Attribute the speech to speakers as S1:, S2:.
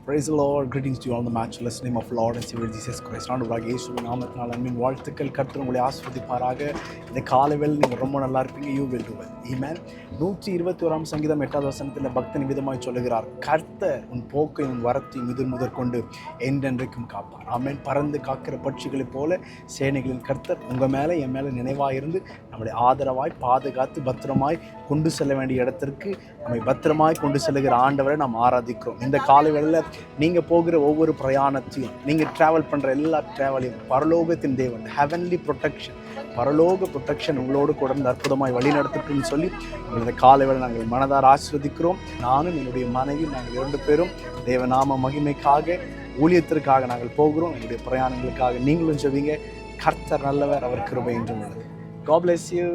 S1: Praise the Lord. Greetings to you all in the matchless name of Lord and Savior Jesus Christ. ஆண்டவராக இயேசுவின் நாமத்தினால் அன்பின் வாழ்த்துக்கள். கர்த்தர் உங்களை ஆசீர்வதிப்பாராக. இந்த காலைவேளை நீங்கள் ரொம்ப நல்லா இருப்பீங்க. You will do well. Amen. 121 சங்கீதம் 8வது வசனத்தில் பக்தன் விதமாய் சொல்லுகிறார், கர்த்தர் உன் போக்கையும் உன் வரத்தையும் முதற் கொண்டு என்றென்றைக்கும் காப்பார். ஆமென். பறந்து காக்கிற பட்சிகளைப் போல சேனைகளின் கர்த்தர் உங்கள் மேலே என் மேலே நினைவாக இருந்து நம்முடைய ஆதரவாய் பாதுகாத்து பத்திரமாய் கொண்டு செல்ல வேண்டிய இடத்திற்கு நம்மை பத்திரமாய் கொண்டு செல்லுகிற ஆண்டவரை நாம் ஆராதிக்கிறோம். இந்த காலைவேளையில் நீங்கள் போகிற ஒவ்வொரு பிரயாணத்தையும், நீங்கள் ட்ராவல் பண்ணுற எல்லா ட்ராவலையும் பரலோகத்தின் தேவன், ஹெவன்லி ப்ரொடெக்ஷன், பரலோக ப்ரொடெக்ஷன் உங்களோடு கூட அற்புதமாய் வழி நடத்தட்டும்னு சொல்லி இந்த காலைவேளை நாங்கள் மனதார ஆசீர்வதிக்கிறோம். நானும் என்னுடைய மனைவி, நாங்கள் 2 பேரும் தேவநாம மகிமைக்காக, ஊழியத்திற்காக நாங்கள் போகிறோம். எங்களுடைய பிரயாணங்களுக்காக நீங்களும் ஜெபிங்க. கர்த்தர் நல்லவர், அவர் கிருபை என்றும் உள்ளது. God bless you.